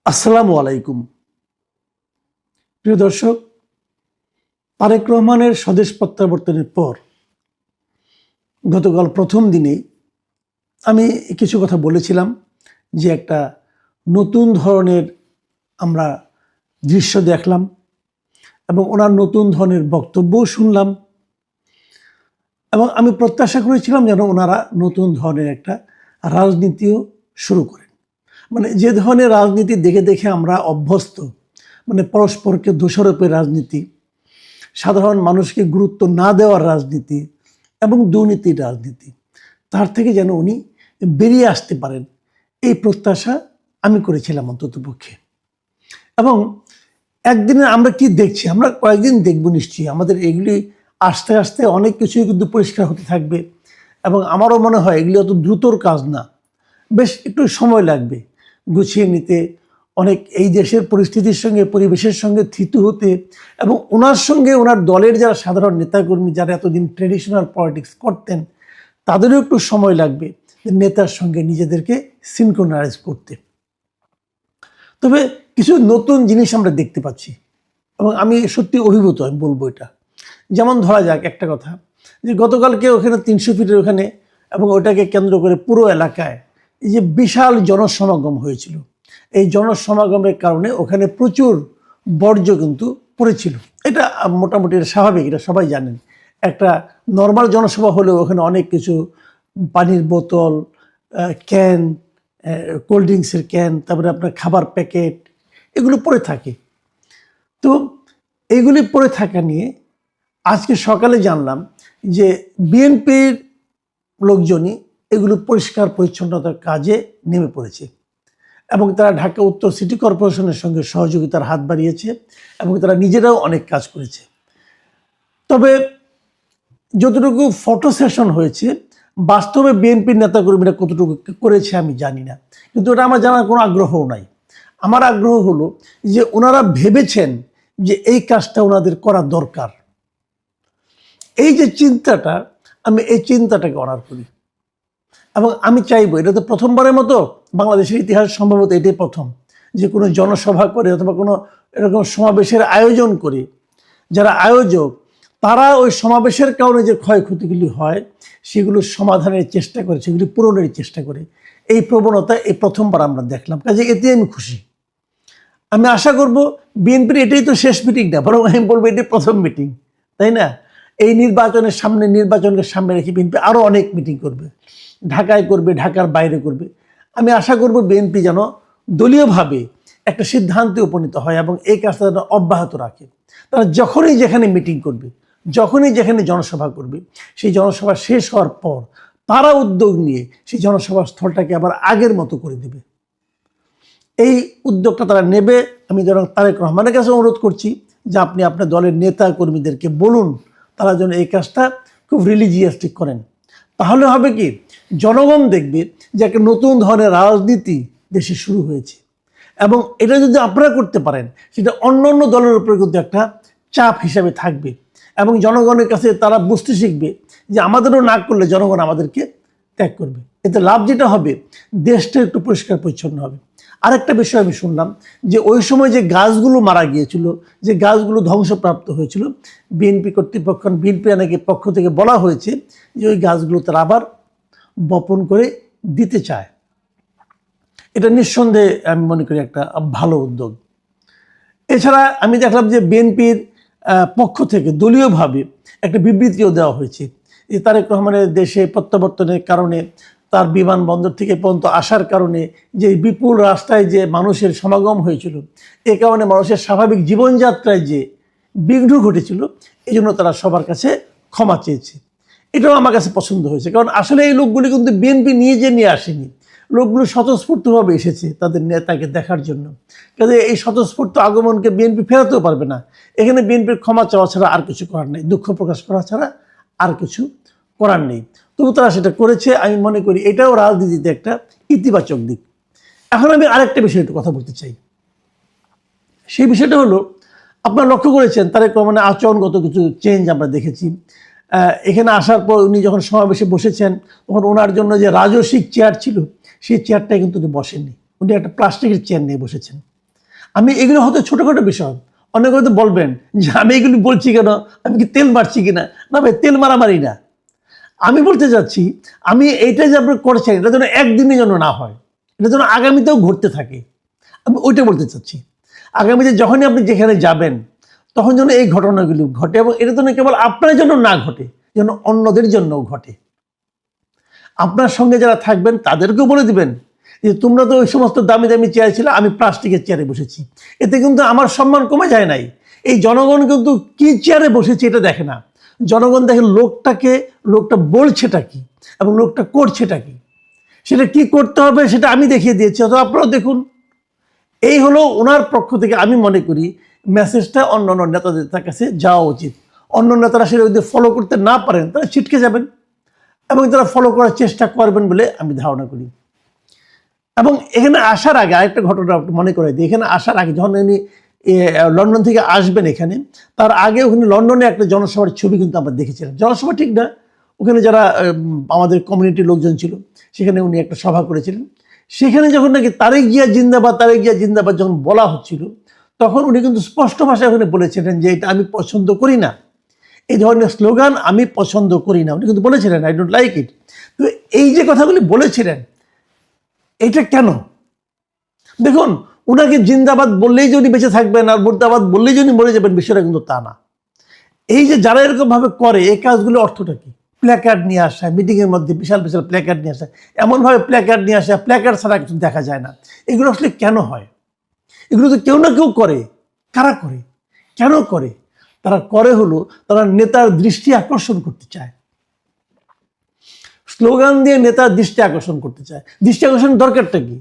আসসালামু আলাইকুম। প্রিয় দর্শক, তারেক রহমানের স্বদেশ প্রত্যাবর্তনের পর গতকাল প্রথম দিনেই আমি কিছু কথা বলেছিলাম যে একটা নতুন ধরনের আমরা দৃশ্য দেখলাম এবং ওনার নতুন ধরনের বক্তব্যও শুনলাম এবং আমি প্রত্যাশা করেছিলাম যেন ওনারা নতুন ধরনের একটা রাজনীতিও শুরু করেন। মানে যে ধরনের রাজনীতি দেখে দেখে আমরা অভ্যস্ত, মানে পরস্পরকে দোষারোপের রাজনীতি, সাধারণ মানুষকে গুরুত্ব না দেওয়ার রাজনীতি এবং দুর্নীতির রাজনীতি, তার থেকে যেন উনি বেরিয়ে আসতে পারেন এই প্রত্যাশা আমি করেছিলাম অন্ততপক্ষে। এবং একদিনে আমরা কি দেখছি, আমরা কয়েকদিন দেখব নিশ্চয়ই। আমাদের এগুলি আস্তে আস্তে অনেক কিছুই কিন্তু পরিষ্কার হতে থাকবে এবং আমারও মনে হয় এগুলি অত দ্রুতর কাজ না, বেশ একটু সময় লাগবে গুছিয়ে নিতে, অনেক এই দেশের পরিস্থিতির সঙ্গে পরিবেশের সঙ্গে থিতু হতে এবং ওনার সঙ্গে ওনার দলের যারা সাধারণ নেতাকর্মী যারা এতদিন ট্রেডিশনাল পলিটিক্স করতেন তাদেরও একটু সময় লাগবে নেতার সঙ্গে নিজেদেরকে সিনক্রোনাইজ করতে। তবে কিছু নতুন জিনিস আমরা দেখতে পাচ্ছি এবং আমি সত্যি অভিভূত, আমি বলবো এটা। যেমন ধরা যাক একটা কথা, যে গতকালকে ওখানে 300 ফিটের ওখানে এবং ওটাকে কেন্দ্র করে পুরো এলাকায় এই যে বিশাল জনসমাগম হয়েছিল, এই জনসমাগমের কারণে ওখানে প্রচুর বর্জ্য কিন্তু পড়েছিল। এটা মোটামুটি স্বাভাবিক, এটা সবাই জানেন। একটা নর্মাল জনসভা হলেও ওখানে অনেক কিছু পানির বোতল, ক্যান, কোল্ড ড্রিঙ্কসের ক্যান, তারপরে আপনার খাবার প্যাকেট, এগুলো পড়ে থাকে। তো এইগুলি পড়ে থাকা নিয়ে আজকে সকালে জানলাম যে বিএনপির লোকজনই এগুলো পরিষ্কার পরিচ্ছন্নতার কাজে নেমে পড়েছে এবং তারা ঢাকা উত্তর সিটি কর্পোরেশনের সঙ্গে সহযোগিতার হাত বাড়িয়েছে এবং তারা নিজেরাও অনেক কাজ করেছে। তবে যতটুকু ফটো সেশন হয়েছে, বাস্তবে বিএনপির নেতাকর্মীরা কতটুকু করেছে আমি জানি না, কিন্তু ওটা আমার জানার কোনো আগ্রহও নাই। আমার আগ্রহ হলো যে ওনারা ভেবেছেন যে এই কাজটা ওনাদের করা দরকার, এই যে চিন্তাটা, আমি এই চিন্তাটাকে অনার করি এবং আমি চাইবো, এটা তো প্রথমবারের মতো বাংলাদেশের ইতিহাস, সম্ভবত এটাই প্রথম যে কোনো জনসভা করে অথবা কোনো এরকম সমাবেশের আয়োজন করে যারা আয়োজক তারা ওই সমাবেশের কারণে যে ক্ষয়ক্ষতিগুলি হয় সেগুলো সমাধানের চেষ্টা করে, সেগুলি পূরণের চেষ্টা করে। এই প্রবণতা এই প্রথমবার আমরা দেখলাম, কাজে এতে আমি খুশি। আমি আশা করব বিএনপির এটাই তো শেষ মিটিং না, বরং আমি বলবো এটাই প্রথম মিটিং, তাই না? এই নির্বাচনকে সামনে রেখে বিএনপি আরও অনেক মিটিং করবে, ঢাকায় করবে, ঢাকার বাইরে করবে। আমি আশা করব বিএনপি যেন দলীয়ভাবে একটা সিদ্ধান্তে উপনীত হয় এবং এই কাজটা যেন অব্যাহত রাখে। তারা যখনই যেখানে মিটিং করবে, যখনই যেখানে জনসভা করবে, সেই জনসভা শেষ হওয়ার পর তারা উদ্যোগ নিয়ে সেই জনসভার স্থলটাকে আবার আগের মতো করে দেবে। এই উদ্যোগটা তারা নেবে। আমি যেন তারেক রহমানের কাছে অনুরোধ করছি যে আপনি আপনার দলের নেতা কর্মীদেরকে বলুন তারা যেন এই কাজটা খুব রিলিজিয়াসলি করেন। তাহলে হবে কি, জনগণ দেখবে যে একটা নতুন ধরনের রাজনীতি দেশে শুরু হয়েছে এবং এটা যদি আপনারা করতে পারেন সেটা অন্য অন্য দলের উপরে কিন্তু একটা চাপ হিসাবে থাকবে এবং জনগণের কাছে তারা বুঝতে শিখবে যে আমাদেরও না করলে জনগণ আমাদেরকে ত্যাগ করবে। এতে লাভ যেটা হবে, দেশটা একটু পরিষ্কার পরিচ্ছন্ন হবে। আরেকটা বিষয় আমি শুনলাম যে ওই সময় যে গাছগুলো মারা গিয়েছিল, যে গাছগুলো ধ্বংসপ্রাপ্ত হয়েছিল, বিএনপি কর্তৃপক্ষ, বিএনপি অনেকের পক্ষ থেকে বলা হয়েছে যে ওই গাছগুলো তারা আবার বপন করে দিতে চায়। এটা নিঃসন্দেহে আমি মনে করি একটা ভালো উদ্যোগ। এছাড়া আমি দেখলাম যে বিএনপির পক্ষ থেকে দলীয়ভাবে একটা বিবৃতিও দেওয়া হয়েছে যে তারেক রহমানের দেশে প্রত্যাবর্তনের কারণে, তার বিমানবন্দর থেকে পর্যন্ত আসার কারণে যে বিপুল রাস্তায় যে মানুষের সমাগম হয়েছিল, এ কারণে মানুষের স্বাভাবিক জীবনযাত্রায় যে বিঘ্ন ঘটেছিল, এই জন্য তারা সবার কাছে ক্ষমা চেয়েছে। এটাও আমার কাছে পছন্দ হয়েছে, কারণ আসলে এই লোকগুলি কিন্তু বিএনপি নিয়ে আসেনি, লোকগুলো স্বতঃস্ফূর্তভাবে এসেছে তাদের নেতাকে দেখার জন্য। কাজে এই স্বতঃস্ফূর্ত আগমনকে বিএনপি ফেরাতেও পারবে না। এখানে বিএনপির ক্ষমা চাওয়া ছাড়া আর কিছু করার নেই, দুঃখ প্রকাশ করা ছাড়া আর কিছু করার নেই। তবু তারা সেটা করেছে। আমি মনে করি এটাও রাজনীতিতে একটা ইতিবাচক দিক। এখন আমি আরেকটা বিষয়ে একটু কথা বলতে চাই। সেই বিষয়টা হলো, আপনারা লক্ষ্য করেছেন তারেক রহমানের আচরণগত কিছু চেঞ্জ আমরা দেখেছি। এখানে আসার পর উনি যখন সমাবেশে বসেছেন তখন ওনার জন্য যে রাজস্বিক চেয়ার ছিল সেই চেয়ারটাই কিন্তু উনি বসেননি, উনি একটা প্লাস্টিকের চেয়ার নিয়ে বসেছেন। আমি এগুলো হয়তো ছোটোখাটো বিষয়, অনেকে হয়তো বলবেন যে আমি এগুলি বলছি কেন, আমি কি তেল মারছি কিনা। না ভাই, তেল মারামারি না। আমি বলতে চাচ্ছি, আমি এইটা যে আপনি করছেন এটা যেন একদিনের জন্য না হয়, এটা যেন আগামীতেও ঘটতে থাকে। আমি ওইটা বলতে চাচ্ছি, আগামীতে যখনই আপনি যেখানে যাবেন তখন যেন এই ঘটনাগুলো ঘটে, এবং এটা যেন কেবল আপনার জন্য না ঘটে, যেন অন্যদের জন্যও ঘটে। আপনার সঙ্গে যারা থাকবেন তাদেরকেও বলে দিবেন যে তোমরা তো ওই সমস্ত দামি দামি চেয়ার ছিল, আমি প্লাস্টিকের চেয়ারে বসেছি, এতে কিন্তু আমার সম্মান কমে যায় নাই। এই জনগণ কিন্তু কি চেয়ারে বসেছে এটা দেখে না, জনগণ দেখে লোকটা বলছেটা কি এবং লোকটা করছেটা কি, সেটা কি করতে হবে সেটা আমি দেখিয়ে দিয়েছি, অথবা আপনারাও দেখুন। এই হলো ওনার পক্ষ থেকে আমি মনে করি মেসেজটা অন্য অন্য নেতাদের কাছে যাওয়া উচিত। অন্য নেতারা সেটা যদি ফলো করতে না পারেন তারা ছিটকে যাবেন, এবং তারা ফলো করার চেষ্টা করবেন বলে আমি ধারণা করি। এবং এখানে আসার আগে আরেকটা ঘটনা মনে করে দিই। এখানে আসার আগে যখন উনি লন্ডন থেকে আসবেন এখানে, তার আগে ওখানে লন্ডনে একটা জনসভার ছবি কিন্তু আমরা দেখেছিলাম। জনসভা ঠিক না, ওখানে যারা আমাদের কমিউনিটির লোকজন ছিল সেখানে উনি একটা সভা করেছিলেন। সেখানে যখন নাকি তারেক জিয়া জিন্দাবাদ, তারেক জিয়া জিন্দাবাদ যখন বলা হচ্ছিল, তখন উনি কিন্তু স্পষ্ট ভাষায় ওখানে বলেছিলেন যে এটা আমি পছন্দ করি না, এই ধরনের স্লোগান আমি পছন্দ করি না। উনি কিন্তু বলেছিলেন আই ডোন্ট লাইক ইট। তো এই যে কথাগুলি বলেছিলেন, এটা কেন? দেখুন, উনাকে জিন্দাবাদ বললেই যে উনি বেঁচে থাকবেন আর মুর্দাবাদ বললেই যে উনি মরে যাবেন, বিষয়টা কিন্তু তা না। এই যে যারা এরকম ভাবে করে, এই কাজগুলো অর্থটা কি? প্ল্যাকার্ড নিয়ে আসা, মিটিংয়ের মধ্যে বিশাল বিশাল প্ল্যাকার্ড নিয়ে আসা, এমনভাবে প্ল্যাকার্ড নিয়ে আসা, প্ল্যাকার্ড ছাড়া কিছু দেখা যায় না। এগুলো আসলে কেন হয়? এগুলো তো কেউ না কেউ করে। কারা করে? কেন করে? তারা করে হলো তারা নেতার দৃষ্টি আকর্ষণ করতে চায়, স্লোগান দিয়ে নেতার দৃষ্টি আকর্ষণ করতে চায়। দৃষ্টি আকর্ষণের দরকারটা কি?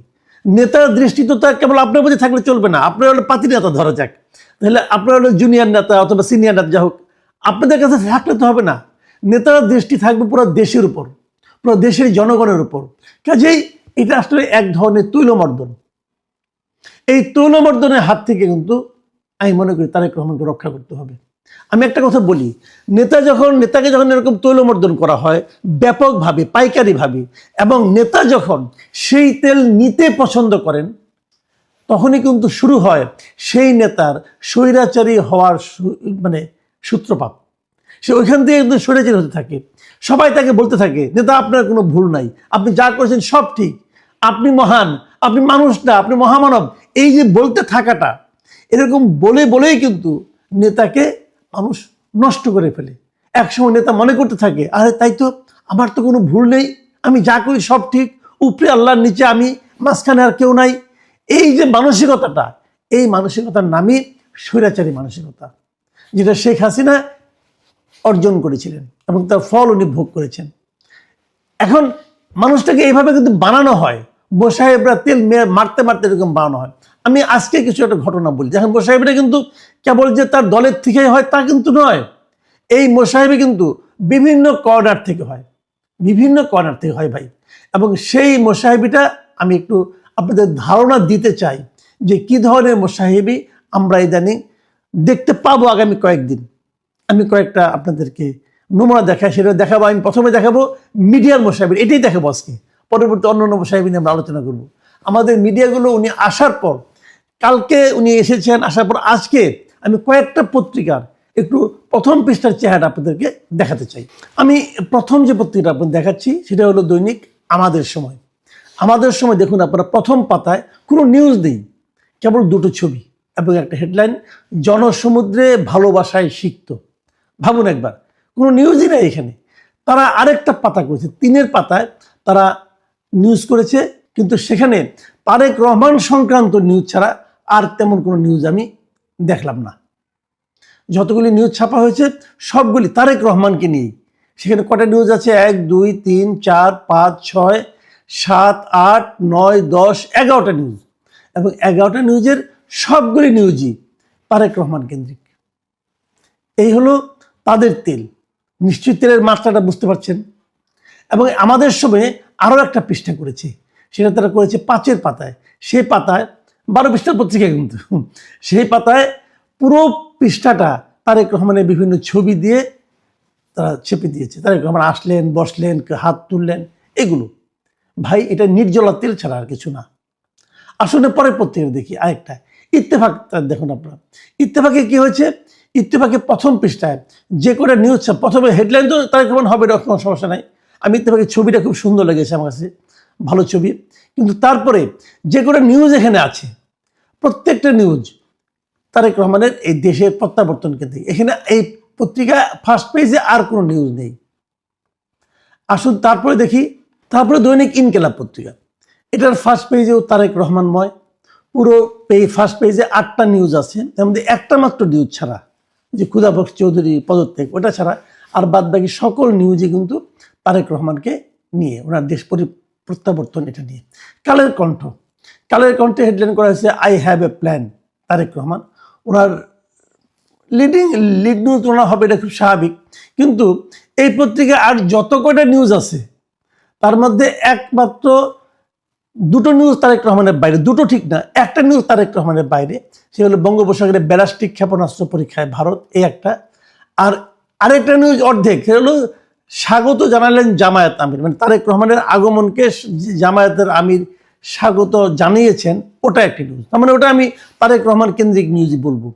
নেতার দৃষ্টি তো তার কেবল আপনার প্রতি থাকলে চলবে না। আপনার হলো পাতি নেতা ধরা যাক, তাহলে আপনার হলো জুনিয়র নেতা অথবা সিনিয়র নেতা, যা হোক, আপনাদের কাছে থাকলে তো হবে না। নেতার দৃষ্টি থাকবে পুরো দেশের উপর, পুরো দেশের জনগণের উপর। কাজেই এটা আসলে এক ধরনের তৈলমর্দন। এই তৈলমর্দনের হাত থেকে কিন্তু আমি মনে করি তারেক রহমানকে রক্ষা করতে হবে। আমি একটা কথা বলি, নেতাকে যখন এরকম তৈলমর্দন করা হয় ব্যাপকভাবে, পাইকারিভাবে, এবং নেতা যখন সেই তেল নিতে পছন্দ করেন, তখনই কিন্তু শুরু হয় সেই নেতার স্বৈরাচারী হওয়ার সূত্রপাত। সে ওইখান থেকে কিন্তু স্বৈরাচারী হতে থাকে। সবাই তাকে বলতে থাকে, নেতা আপনার কোনো ভুল নাই, আপনি যা করেছেন সব ঠিক, আপনি মহান, আপনি মানুষ না, আপনি মহামানব। এই যে বলতে থাকাটা, এরকম বলেই কিন্তু নেতাকে মানুষ নষ্ট করে ফেলে। একসময় নেতা মনে করতে থাকে, আরে তাই তো, আমার তো কোনো ভুল নেই, আমি যা করি সব ঠিক, উপরে আল্লাহর নিচে আমি, মাঝখানে আর কেউ নাই। এই যে মানসিকতাটা, এই মানসিকতার নামই স্বৈরাচারী মানসিকতা, যেটা শেখ হাসিনা অর্জন করেছিলেন এবং তার ফল উনি ভোগ করেছেন। এখন মানুষটাকে এইভাবে কিন্তু বানানো হয়, মোসাহেবরা তেল মারতে মারতে এরকম বানানো হয়। আমি আজকে কিছু একটা ঘটনা বলি। দেখেন, মোসাহেবরা কিন্তু কেবল যে তার দলের থেকে হয় তা কিন্তু নয়। এই মোসাহেবি কিন্তু বিভিন্ন কর্নার থেকে হয়, বিভিন্ন কর্নার থেকে হয় ভাই। এবং সেই মোসাহেবিটা আমি একটু আপনাদের ধারণা দিতে চাই যে কি ধরনের মোসাহেবি আমরা ইদানিং দেখতে পাবো আগামী কয়েকদিন। আমি কয়েকটা আপনাদেরকে নমুনা দেখাই, সেটা দেখাবো। আমি প্রথমে দেখাবো মিডিয়ার মোসাহেবিন, এটাই দেখাবো আজকে। পরবর্তী অন্য অন্য মোসাহেবিন নিয়ে আমরা আলোচনা করবো। আমাদের মিডিয়াগুলো উনি আসার পর, কালকে উনি এসেছেন, আসার পর আজকে আমি কয়েকটা পত্রিকার একটু প্রথম পৃষ্ঠার চেহারা আপনাদেরকে দেখাতে চাই। আমি প্রথম যে পত্রিকাটা আপনাদের দেখাচ্ছি সেটা হলো দৈনিক আমাদের সময়। আমাদের সময় দেখুন আপনারা, প্রথম পাতায় কোনো নিউজ নেই, কেবল দুটো ছবি এবং একটা হেডলাইন, জনসমুদ্রে ভালোবাসায় সিক্ত। ভাবুন একবার, কোনো নিউজই নেই এখানে। তারা আরেকটা পাতা করেছে, 3 পাতায় তারা নিউজ করেছে, কিন্তু সেখানে তারেক রহমান সংক্রান্ত নিউজ ছাড়া আর তেমন কোনো নিউজ আমি দেখলাম না। যতগুলি নিউজ ছাপা হয়েছে সবগুলি তারেক রহমানকে নিয়েই। সেখানে কটা নিউজ আছে? 1, 2, 3, 4, 5, 6, 7, 8, 9, 10, 11টা নিউজ, এবং 11টা নিউজের সবগুলি নিউজই তারেক রহমান কেন্দ্রিক। এই হলো তাদের তেল। নিশ্চয়ই তেলের মাত্রাটা বুঝতে পারছেন। এবং আমাদের সময়ে আরও একটা পৃষ্ঠা করেছে, সেটা তারা করেছে 5 পাতায়। সেই পাতায় 12 পৃষ্ঠার পত্রিকা, কিন্তু সেই পাতায় পুরো পৃষ্ঠাটা তারেক রহমানের বিভিন্ন ছবি দিয়ে তারা ছেপে দিয়েছে। তারেক রহমান আসলেন, বসলেন, হাত তুললেন, এগুলো। ভাই, এটা নির্জলা তেল ছাড়া আর কিছু না। আসলে পরের পত্রিকা দেখি আরেকটা, ইত্তেফাক দেখুন আপনারা, ইত্তেফাকে কি হয়েছে, ইত্তেফাকে প্রথম পৃষ্ঠায় যে করে নিউজ, প্রথমে হেডলাইন তো তারেক রহমান হবে, এরকম কোনো সমস্যা নাই। আমি ইত্তেফাকের ছবিটা খুব সুন্দর লেগেছে আমার কাছে, ভালো ছবি। কিন্তু তারপরে যে করে নিউজ এখানে আছে, প্রত্যেকটা নিউজ তারেক রহমানের এই দেশের প্রত্যাবর্তন কেন্দ্রিক। এখানে এই পত্রিকা ফার্স্ট পেজে আর কোনো নিউজ নেই। আসুন তারপরে দেখি, তারপরে দৈনিক ইনকিলাব পত্রিকা, এটার ফার্স্ট পেজেও তারেক রহমানময়। পুরো ফার্স্ট পেজে 8টা নিউজ আছে, তার মধ্যে একটা মাত্র নিউজ ছাড়া, যে ক্ষুধাবক্স চৌধুরী পদত্যাগ, ওটা ছাড়া আর বাদ বাকি সকল নিউজই কিন্তু তারেক রহমানকে নিয়ে, ওনার দেশ প্রত্যাবর্তন এটা নিয়ে। কালের কণ্ঠ, কালের কণ্ঠে হেডলাইন করা হয়েছে I have a plan Tarique Rahman. ওনার লিড নিউজ ওনার হবে, এটা খুব স্বাভাবিক। কিন্তু এই পত্রিকায় আর যত কয়টা নিউজ আছে তার মধ্যে একমাত্র দুটো নিউজ তারেক রহমানের বাইরে, দুটো ঠিক না, একটা নিউজ তারেক রহমানের বাইরে। সে হলো বঙ্গোপসাগরে ব্যালিস্টিক ক্ষেপণাস্ত্র পরীক্ষায় ভারত, এই একটা। আর আরেকটা নিউজ অর্ধেক, সে হলো স্বাগত জানালেন জামায়াত আমির, মানে তারেক রহমানের আগমনকে জামায়াতের আমির স্বাগত জানিয়েছেন, ওটা একটি নিউজ। তার মানে ওটা আমি তারেক রহমান কেন্দ্রিক নিউজই বলবো।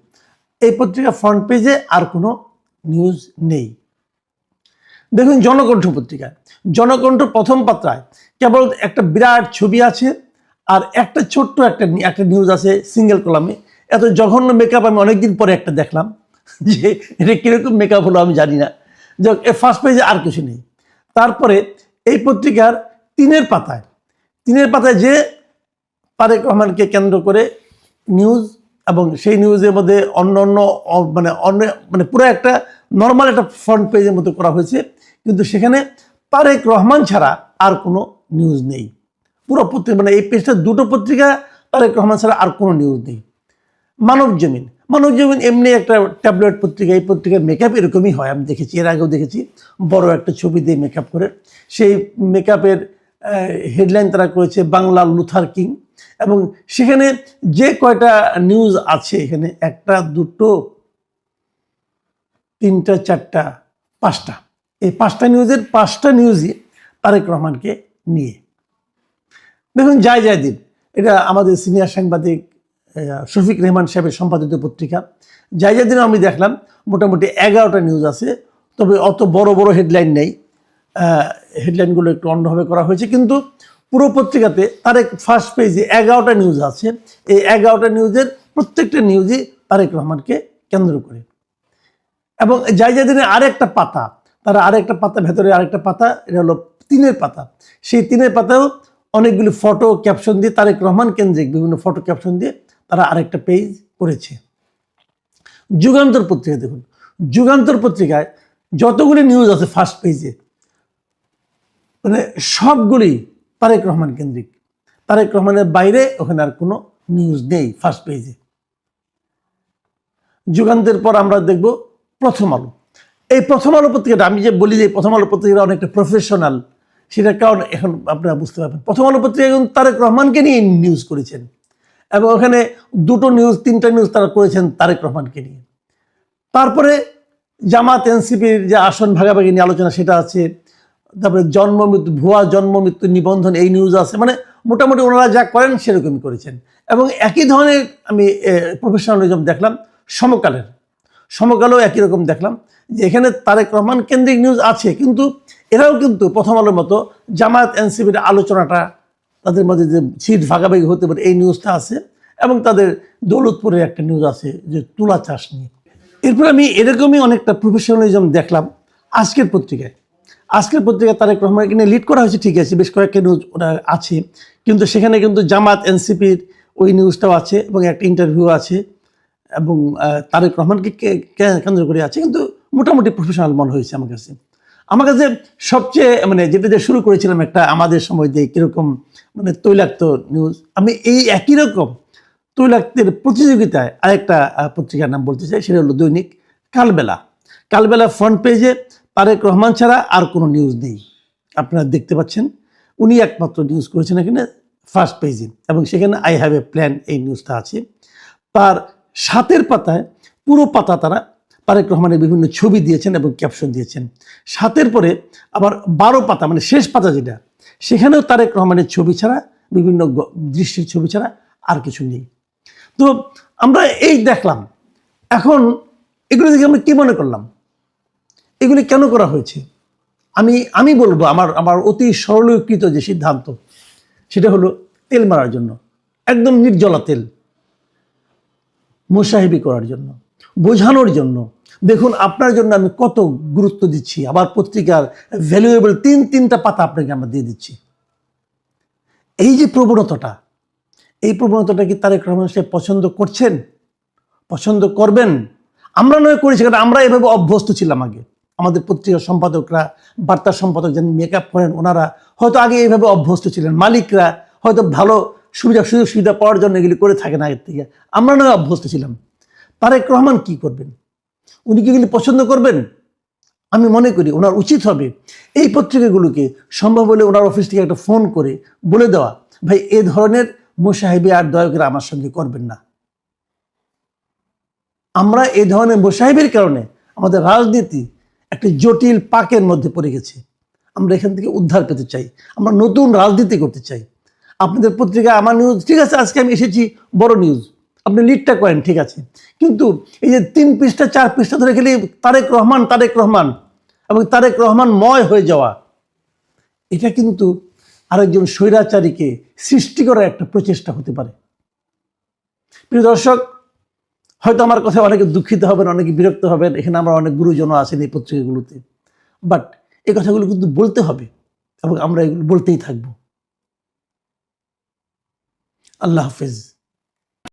এই পত্রিকা ফ্রন্ট পেজে আর কোনো নিউজ নেই। দেখুন জনকণ্ঠ পত্রিকা, জনকণ্ঠ প্রথম পাতায় কেবল একটা বিরাট ছবি আছে আর একটা ছোট্ট একটা নিউজ আছে সিঙ্গেল কলামে। এত জঘন্য মেকআপ আমি অনেকদিন পরে একটা দেখলাম, যে এটা কীরকম মেকআপ হলো আমি জানি না। যাক, ফার্স্ট পেজে আর কিছু নেই। তারপরে এই পত্রিকার তিনের পাতায় যে তারেক রহমানকে কেন্দ্র করে নিউজ, এবং সেই নিউজের মধ্যে মানে পুরো একটা নর্মাল একটা ফ্রন্ট পেজের মতো করা হয়েছে, কিন্তু সেখানে তারেক রহমান ছাড়া আর কোনো নিউজ নেই। পুরো পত্রিকা, মানে এই পেজটা দুটো পত্রিকা, তারেক রহমান ছাড়া আর কোনো নিউজ নেই। মানব জমিন এমনি একটা ট্যাবলেট পত্রিকা। এই পত্রিকার মেকআপ এরকমই হয়, আমি দেখেছি, এর আগেও দেখেছি, বড় একটা ছবি দিয়ে মেকআপ করে। সেই মেকআপের হেডলাইন তারা করেছে বাংলা লুথার কিং, এবং সেখানে যে কয়টা নিউজ আছে, এখানে একটা, দুটো, তিনটা, চারটা, পাঁচটা, এই পাঁচটা নিউজই তারেক রহমানকে নিয়ে। দেখুন জয় দিন, এটা আমাদের সিনিয়র সাংবাদিক শফিক রেহমান সাহেবের সম্পাদিত পত্রিকা। জয় দিনও আমি দেখলাম মোটামুটি 11টা নিউজ আছে, তবে অত বড় বড় হেডলাইন নেই, হেডলাইনগুলো একটু অন্যভাবে করা হয়েছে। কিন্তু পুরো পত্রিকাতে তারেক ফার্স্ট পেজে 11টা নিউজ আছে। এই 11টা নিউজের প্রত্যেকটা নিউজই তারেক রহমানকে কেন্দ্র করে। এবং জায়জাদিনের আরেকটা পাতা, ভেতরে আরেকটা পাতা, এটা হলো 3-এর পাতা। সেই 3-এর পাতাও অনেকগুলি ফটো ক্যাপশন দিয়ে, তারেক রহমান কেন্দ্রিক বিভিন্ন ফটো ক্যাপশন দিয়ে তারা আরেকটা পেজ করেছে। যুগান্তর পত্রিকা দেখুন, যুগান্তর পত্রিকায় যতগুলি নিউজ আছে ফার্স্ট পেজে, মানে সবগুলি তারেক রহমান কেন্দ্রিক। তারেক রহমানের বাইরে ওখানে আর কোনো নিউজ নেই ফার্স্ট পেজে। যুগান্তের পর আমরা দেখব প্রথম আলো। এই প্রথম আলো পত্রিকাটা, আমি যে বলি যে প্রথম আলো পত্রিকাটা অনেকটা প্রফেশনাল, সেটা কারণ এখন আপনারা বুঝতে পারবেন। প্রথম আলো পত্রিকা এখন তারেক রহমানকে নিয়ে নিউজ করেছেন, এবং ওখানে 2টো নিউজ 3টা নিউজ তারা করেছেন তারেক রহমানকে নিয়ে। তারপরে জামাত এনসিপির যে আসন ভাগাভাগি নিয়ে আলোচনা, সেটা আছে। তারপরে ভুয়া জন্ম মৃত্যু নিবন্ধন, এই নিউজ আছে। মানে মোটামুটি ওনারা যা করেন সেরকমই করেছেন। এবং একই ধরনের আমি প্রফেশনালিজম দেখলাম সমকালেও একই রকম দেখলাম, যে এখানে তারেক রহমান কেন্দ্রিক নিউজ আছে, কিন্তু এরাও কিন্তু প্রথম আলোর মতো জামায়াত এনসিপির আলোচনাটা, তাদের মধ্যে যে সিট ভাগাভাগি হতে পারে, এই নিউজটা আছে। এবং তাদের দৌলতপুরের একটা নিউজ আছে যে তুলা চাষ নিয়ে। এরপর আমি এরকমই অনেকটা প্রফেশনালিজম দেখলাম আজকের পত্রিকায়। তারেক রহমানকে নিয়ে লিড করা হয়েছে, ঠিক আছে, বেশ কয়েকটা নিউজ ওরা আছে, কিন্তু সেখানে কিন্তু জামাত এনসিপির ওই নিউজটাও আছে, এবং একটা ইন্টারভিউ আছে, এবং তারেক রহমানকে কেন্দ্র করে আছে। কিন্তু মোটামুটি প্রফেশনাল মনে হয়েছে আমার কাছে সবচেয়ে, মানে যেটা দিয়ে শুরু করেছিলাম একটা আমাদের সময় দিয়ে কীরকম মানে তৈলাক্ত নিউজ, আমি এই একই রকম তৈলাক্তের প্রতিযোগিতায় আরেকটা পত্রিকার নাম বলতে চাই, সেটা হলো দৈনিক কালবেলা ফ্রন্ট পেজে তারেক রহমান ছাড়া আর কোনো নিউজ নেই। আপনারা দেখতে পাচ্ছেন, উনি একমাত্র নিউজ করেছেন এখানে ফার্স্ট পেজে, এবং সেখানে আই হ্যাভ এ প্ল্যান এই নিউজটা আছে। তার 7-এর পাতায় পুরো পাতা তারা তারেক রহমানের বিভিন্ন ছবি দিয়েছেন এবং ক্যাপশন দিয়েছেন। 7-এর পরে আবার 12 পাতা, মানে শেষ পাতা যেটা, সেখানেও তারেক রহমানের ছবি ছাড়া, বিভিন্ন দৃশ্যের ছবি ছাড়া আর কিছু নেই। তো আমরা এই দেখলাম, এখন এগুলো দেখে আমরা কি মনে করলাম, এগুলি কেন করা হয়েছে? আমি বলবো আমার অতি সরলীকৃত যে সিদ্ধান্ত, সেটা হলো তেল মারার জন্য, একদম নির্জলা তেল, মুসাহিবি করার জন্য, বোঝানোর জন্য। দেখুন আপনার জন্য আমি কত গুরুত্ব দিচ্ছি, আবার পত্রিকার ভ্যালুয়েবল তিনটা পাতা আপনাকে আমরা দিয়ে দিচ্ছি। এই যে প্রবণতাটা, এই প্রবণতাটা কি তারেক রহমান সাহেব পছন্দ করছেন, পছন্দ করবেন? আমরা নয় করেছি, কারণ আমরা এভাবে অভ্যস্ত ছিলাম আগে। আমাদের পত্রিকার সম্পাদকরা, বার্তা সম্পাদক যারা মেকআপ করেন, ওনারা হয়তো আগে এইভাবে অভ্যস্ত ছিলেন, মালিকরা হয়তো ভালো সুযোগ সুবিধা পাওয়ার জন্য এগুলি করে থাকেন আগের থেকে। আমরা নয় অভ্যস্ত ছিলাম। তারেক রহমান কি করবেন? উনি কি এগুলি পছন্দ করবেন? আমি মনে করি ওনার উচিত হবে এই পত্রিকাগুলোকে সম্ভব হলে ওনার অফিস থেকে একটা ফোন করে বলে দেওয়া, ভাই এ ধরনের মুসাহিবি আর দয়া করে আমার সঙ্গে করবেন না। আমরা এই ধরনের মুসাহিবের কারণে আমাদের রাজনীতি একটা জটিল পাকের মধ্যে পড়ে গেছে। আমরা এখান থেকে উদ্ধার পেতে চাই, আমরা নতুন রাজনীতি করতে চাই। আপনাদের পত্রিকা আমার নিউজ ঠিক আছে, আজকে আমি এসেছি বড় নিউজ, আপনি লিডটা করেন ঠিক আছে, কিন্তু এই যে 3 পৃষ্ঠা 4 পৃষ্ঠা ধরে খেলে তারেক রহমান এবং তারেক রহমানময় হয়ে যাওয়া, এটা কিন্তু আরেকজন স্বৈরাচারীকে সৃষ্টি করার একটা প্রচেষ্টা হতে পারে। প্রিয় দর্শক, হয়তো আমার কথা অনেকে দুঃখিত হবেন, অনেকে বিরক্ত হবেন, এখানে আমরা অনেক গুরুজন আছেন এই পত্রিকাগুলোতে, বাট এই কথাগুলো কিন্তু বলতে হবে এবং আমরা এগুলো বলতেই থাকবো। আল্লাহ হাফেজ।